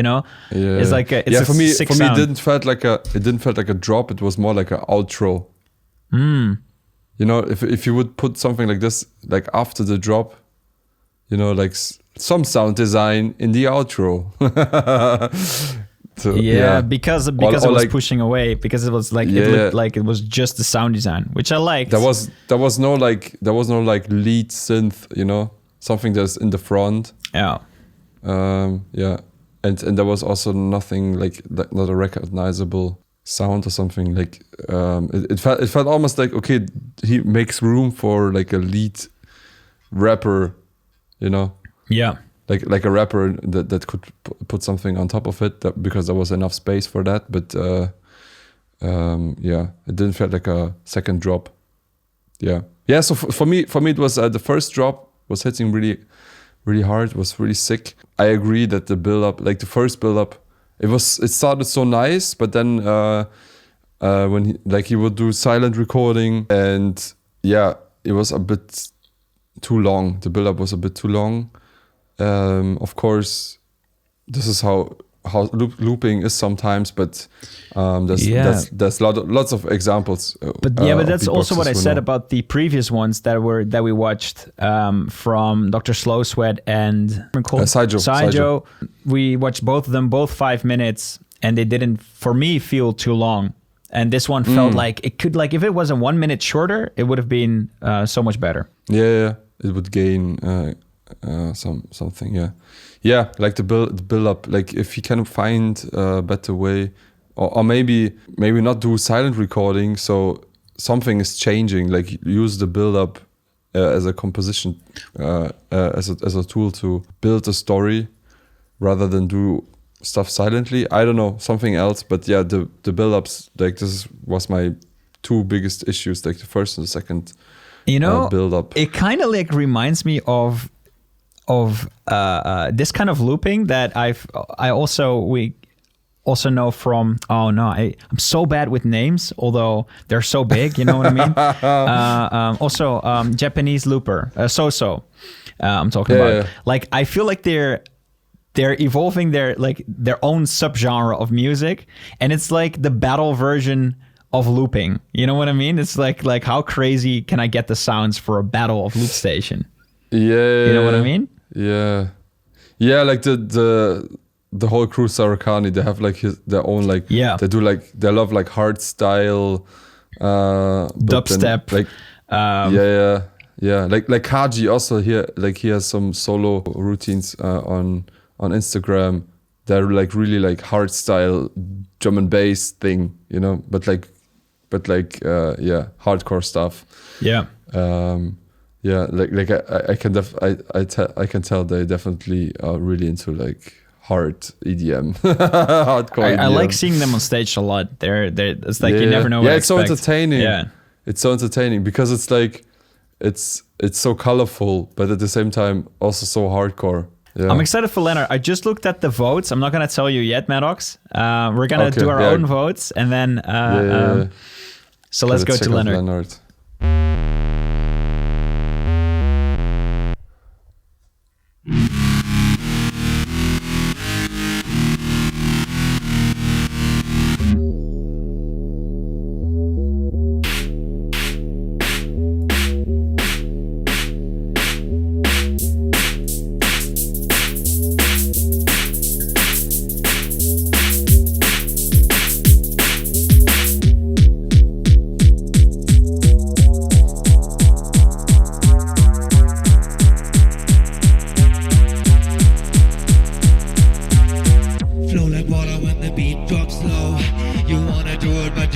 know, it's like it's for me sick it sound. didn't felt like a drop. It was more like an outro. You know, if you would put something like this, like after the drop, you know, like some sound design in the outro. So, because it or was like, pushing away, because it was like it looked like it was just the sound design, which I liked. there was no like lead synth, you know, something that's in the front. Yeah. And there was also nothing like not a recognizable sound or something. Like it felt almost like, okay, he makes room for like a lead rapper, you know. Yeah. Like a rapper that could put something on top of it, because there was enough space for that. But it didn't feel like a second drop. Yeah. So for me it was the first drop was hitting really, really hard. It was really sick. I agree that the build up, like the first build up, it started so nice, but then when he would do silent recording, and it was a bit too long. The build up was a bit too long. Of course, this is how looping is sometimes, but there's lots of examples. But that's also what I said about the previous ones that we watched from Dr. Slow Sweat and Saijo. We watched both of them, both 5 minutes, and they didn't, for me, feel too long. And this one felt like it could, like if it was a 1 minute shorter, it would have been so much better. Yeah, it would gain. Something, like the build up. Like if you can find a better way, or maybe not do silent recording, so something is changing. Like use the build up as a composition, as a tool to build a story, rather than do stuff silently. I don't know, something else. But the build ups, like this was my two biggest issues. Like the first and the second, build up. It kind of like reminds me of this kind of looping that we also know from. Oh no, I'm so bad with names, although they're so big. You know what I mean? Japanese looper, so. I'm talking about. Yeah. Like I feel like they're evolving their own subgenre of music, and it's like the battle version of looping. You know what I mean? It's like how crazy can I get the sounds for a battle of loop station? Yeah, you know what I mean? Yeah, like the whole crew Sarakani, they have like their own they do they love like hard style dubstep, then, like Kaji also here, like he has some solo routines on Instagram. They're like really like hard style drum and bass thing, you know, but hardcore stuff. I can tell they definitely are really into like hard EDM, hardcore. I like seeing them on stage a lot. It's like you never know what to expect. It's so entertaining. Yeah, it's so entertaining because it's like it's so colorful, but at the same time also so hardcore. Yeah. I'm excited for Lennard. I just looked at the votes. I'm not gonna tell you yet, Madox. We're gonna do our own votes, and then so let's go to Lennard.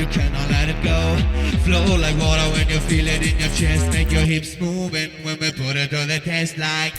you cannot let it go. Flow like water when you feel it in your chest. Make your hips moving when we put it to the test like.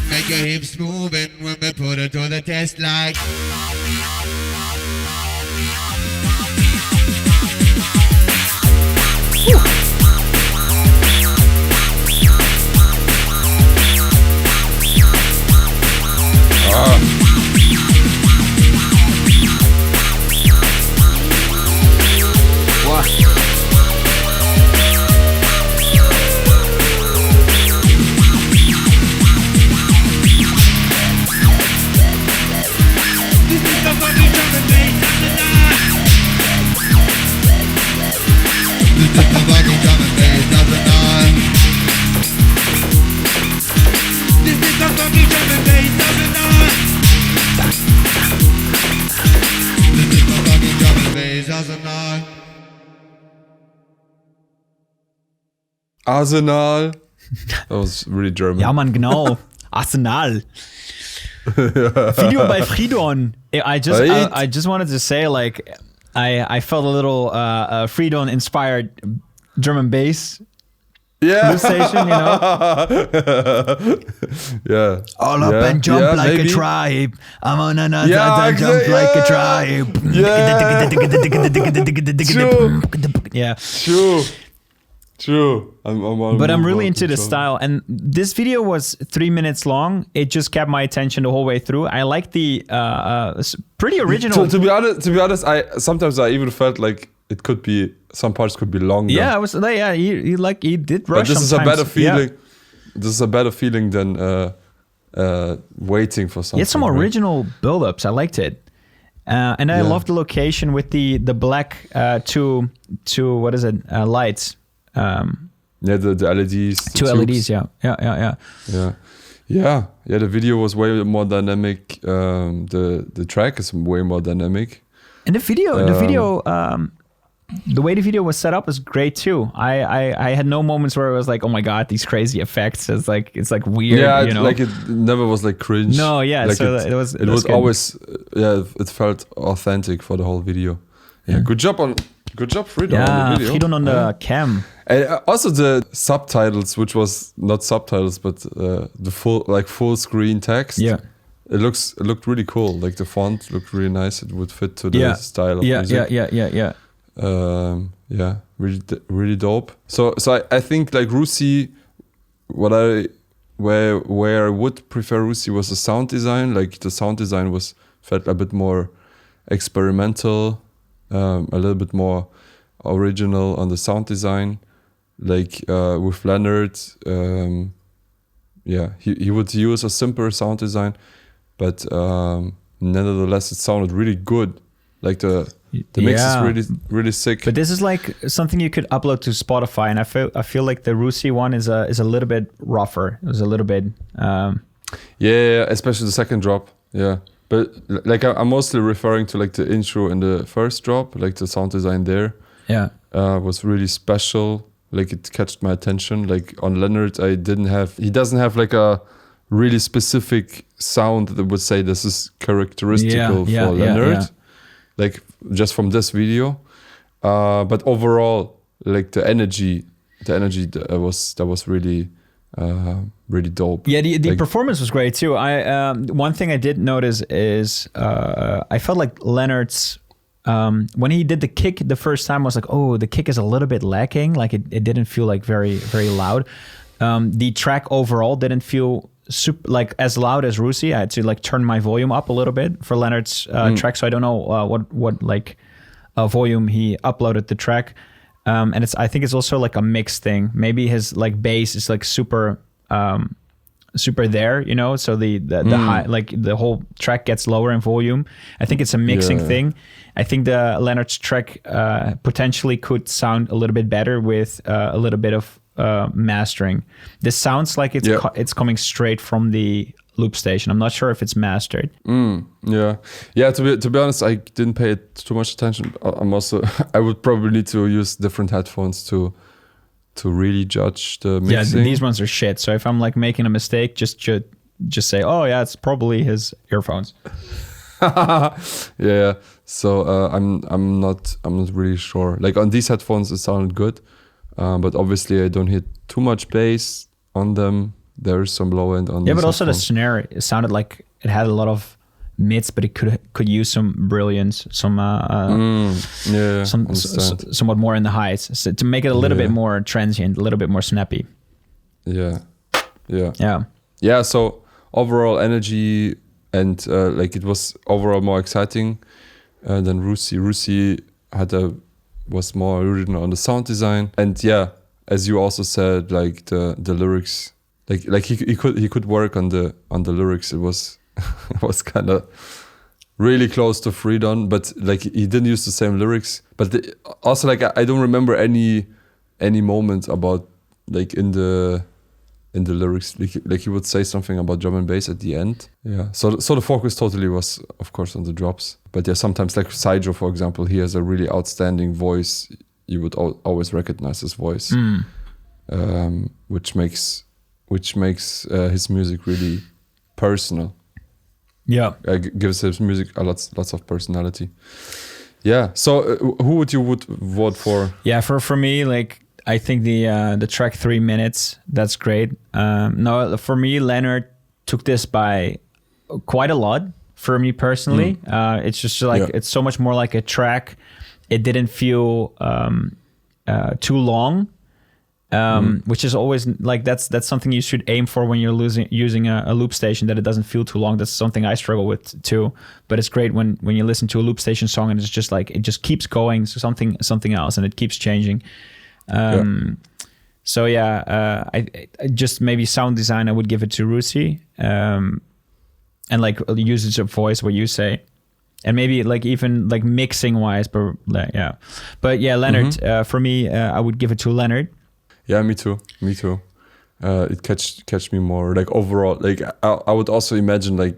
Make your hips moving when we put it to the test like. Arsenal. That was really German. Ja, Mann, genau. Arsenal. Video by Fridon. I just wanted to say, like, I felt a little Fridon inspired German bass. Yeah. Station, you know. Yeah. All up and jump like maybe. a tribe. I'm on another exactly, jump like a tribe. Yeah. Yeah. True. But I'm really into the style, and this video was 3 minutes long. It just kept my attention the whole way through. I like the pretty original. To be honest, I sometimes even felt like it could be some parts could be longer. Yeah, I was like, yeah, he did rush. But this sometimes. is a better feeling. Yeah. This is a better feeling than waiting for something. He had some original build-ups. I liked it. And I love the location with the black two what is it, lights. Yeah, the LEDs. Two LEDs, yeah. The video was way more dynamic. The track is way more dynamic. And the video, the way the video was set up is great too. I had no moments where it was like, oh my god, these crazy effects. It's like weird. Yeah, you know? like it never was like cringe. No, yeah. Like so it was good. always it felt authentic for the whole video. Yeah, good job, Fridon, on the video. Fridon on the cam. And also the subtitles, which was not subtitles, but the full screen text. Yeah, it looked really cool. Like the font looked really nice. It would fit to the style of music. Yeah, really dope. So I think like Rusy, where I would prefer Rusy was the sound design. Like the sound design felt a bit more experimental, a little bit more original on the sound design. Like with Lennard, he would use a simpler sound design, but nevertheless it sounded really good. Like the mix is really sick. But this is like something you could upload to Spotify, and I feel like the Rusy one is a little bit rougher. It was a little bit. Especially the second drop. Yeah, but like I'm mostly referring to like the intro and the first drop, like the sound design there. Yeah, was really special. Like it catched my attention. Like on Lennard, he doesn't have like a really specific sound that would say this is characteristical for Lennard. Like just from this video. But overall, like the energy that was really really dope. Yeah, the performance was great too. One thing I did notice is I felt like Lennard's when he did the kick the first time, I was like, oh, the kick is a little bit lacking. Like it didn't feel like very, very loud. The track overall didn't feel super like as loud as Rusy. I had to like turn my volume up a little bit for Lennard's track, so I don't know what like volume he uploaded the track. And I think it's also like a mix thing. Maybe his like bass is like super there, you know, so the high, like the whole track gets lower in volume. I think it's a mixing thing. I think the Lennard's track potentially could sound a little bit better with a little bit of mastering. This sounds like it's coming straight from the loop station. I'm not sure if it's mastered. To be honest, I didn't pay too much attention. I would probably need to use different headphones to really judge the mixing. Yeah, these ones are shit. So if I'm like making a mistake, just say, oh yeah, it's probably his earphones. Yeah. So I'm not really sure. Like on these headphones, it sounded good, but obviously I don't hit too much bass on them. There is some low end on. Yeah, but also headphones. the snare, it sounded like it had a lot of mids, but it could use some brilliance, somewhat more in the highs, so to make it a little bit more transient, a little bit more snappy. Yeah. So overall energy and like it was overall more exciting than Rusy. Rusy was more original on the sound design, and as you also said, like the lyrics, like he could work on the lyrics. It was it was kind of really close to Freedom, but like he didn't use the same lyrics. But also like I don't remember any moment about like in the lyrics, like he would say something about drum and bass at the end. Yeah. So the focus totally was, of course, on the drops. But sometimes like Sidro, for example, he has a really outstanding voice. You would always recognize his voice, which makes his music really personal. Yeah, gives his music lots of personality. Yeah. So who would you vote for? Yeah, for me, like I think the track 3 minutes, that's great. No, for me, Lennard took this by quite a lot. For me personally, it's just like it's so much more like a track. It didn't feel too long. Which is always like that's something you should aim for when you're using a loop station, that it doesn't feel too long. That's something I struggle with too. But it's great when you listen to a loop station song and it's just like it just keeps going to something else and it keeps changing. So I just maybe sound design I would give it to Rusy, and like usage of voice, what you say. And maybe like even like mixing wise, but Lennard, for me, I would give it to Lennard. Yeah, me too. It catch me more. Like overall, like I would also imagine like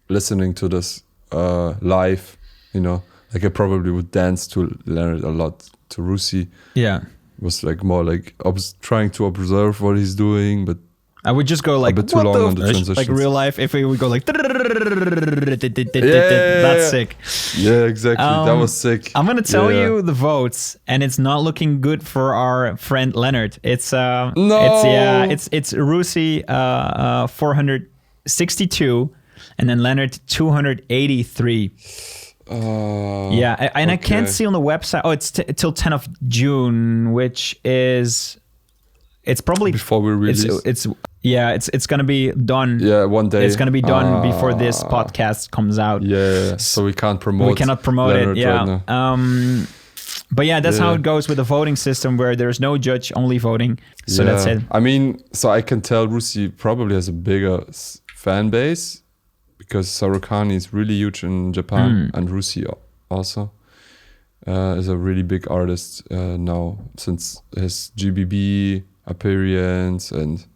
listening to this live, you know, like I probably would dance to Lennard a lot. To Rusy, it was like more like trying to observe what he's doing, but I would just go like a bit too long on the transitions. Like real life, if we would go like that's sick. Yeah, exactly. That was sick. I'm gonna tell you the votes, and it's not looking good for our friend Lennard. It's it's Rusy 462, and then Lennard 283. I can't see on the website. Oh, it's till 10th of June, which is it's probably before we release. It's gonna be done. Yeah, one day. It's gonna be done before this podcast comes out. Yeah, so we can't promote. We cannot promote Lennard it. Yeah. Right now. But that's how it goes with the voting system, where there's no judge, only voting. So that's it. I mean, so I can tell Rusy probably has a bigger fan base because Sarukani is really huge in Japan, and Rusy also is a really big artist now since his GBB appearance and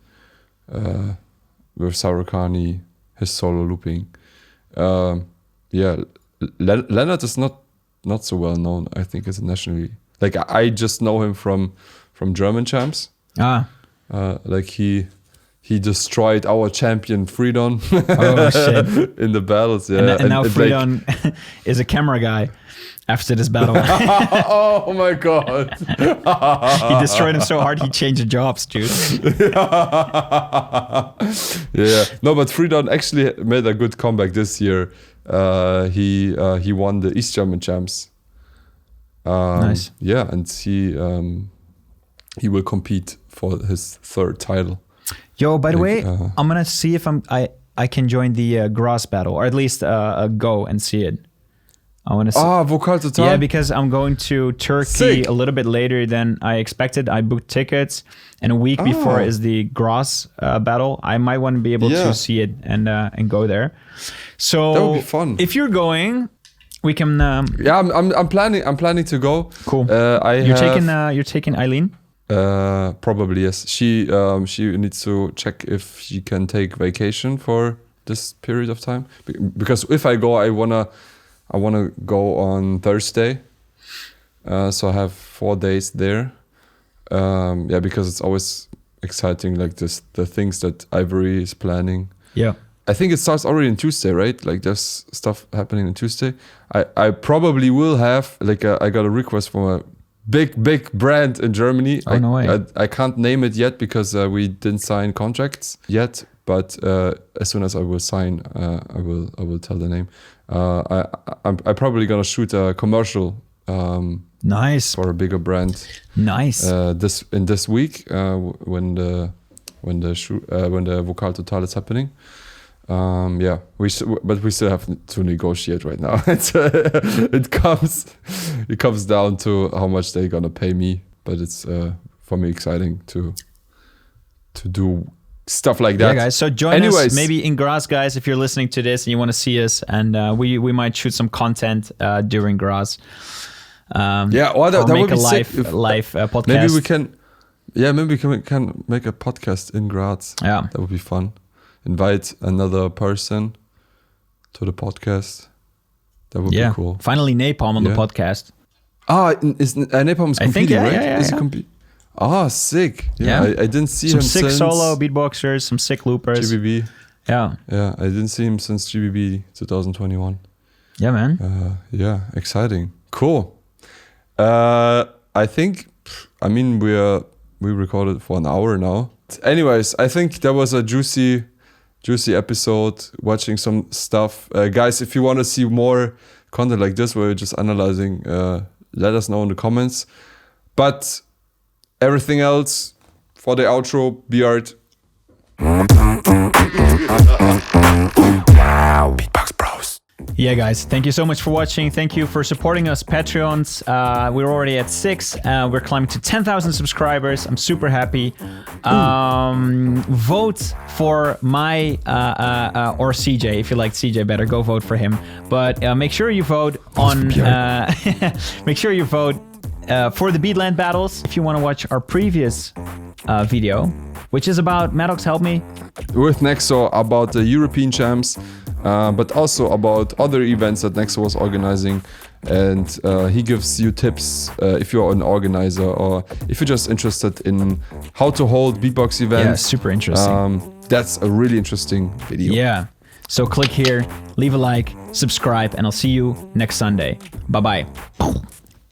with Sarukani, his solo looping. Lennard is not so well known, I think, internationally. Like I just know him from from German champs. Like he destroyed our champion Freedon Oh shit! in the battles. Yeah, And now like- Freedon is a camera guy after this battle. oh my god! He destroyed him so hard he changed jobs, dude. Yeah, no, but Freedon actually made a good comeback this year. He won the East German champs. Nice. Yeah, and he will compete for his third title. Yo, by the Like, way, I'm gonna see if I can join the Gras battle, or at least go and see it. I want to see. Vokal Total. Yeah, because I'm going to Turkey Sick. a little bit later than I expected. I booked tickets, and a week before is the Gras battle. I might want to be able Yeah. to see it and go there. So That would be fun. If you're going, we can. Yeah, I'm planning to go. Cool. You're taking Eileen. Probably yes. She needs to check if she can take vacation for this period of time. Because if I go, I wanna go on Thursday. So I have 4 days there. Yeah, because it's always exciting, like the things that Ivory is planning. Yeah. I think it starts already on Tuesday, right? Like there's stuff happening on Tuesday. I probably will have I got a request from a big brand in Germany. Oh, no way. I can't name it yet because we didn't sign contracts yet. But as soon as I will sign, I will tell the name. I'm probably gonna shoot a commercial. Nice. For a bigger brand. Nice. This week when the Vokal Total is happening. Yeah, but we still have to negotiate right now. It comes down to how much they're gonna pay me, but it's for me exciting to do stuff like that. Yeah, guys. So join us maybe in Graz, guys, if you're listening to this and you want to see us, and we might shoot some content during Graz. Yeah, or that make would be a live sick. podcast. Maybe we can. Yeah, maybe we can make a podcast in Graz. Yeah, that would be fun. Invite another person to the podcast. That would be cool. Finally, Napalm on the podcast. Is Napalm is competing, right? Yeah, is he sick. Yeah, I didn't see some him sick since solo beatboxers, some sick loopers. GBB. Yeah, I didn't see him since GBB 2021. Yeah, man. Yeah, exciting, cool. I think, we recorded for an hour now. Anyways, I think that was a juicy episode. Watching some stuff, guys. If you want to see more content like this, where we're just analyzing, let us know in the comments. But everything else for the outro, Beard. Wow, Beatbox Bros. Yeah, guys, thank you so much for watching. Thank you for supporting us, Patreons. We're already at 6. We're climbing to 10,000 subscribers. I'm super happy. Vote for my or CJ. If you like CJ better, go vote for him. But make sure you vote on. Make sure you vote for the Beatland battles. If you want to watch our previous video, which is about Madox, help me. With Nexo, about the European champs. But also about other events that Nexo was organizing, and he gives you tips if you're an organizer or if you're just interested in how to hold beatbox events. Yeah, super interesting. That's a really interesting video. Yeah. So click here, leave a like, subscribe, and I'll see you next Sunday. Bye-bye.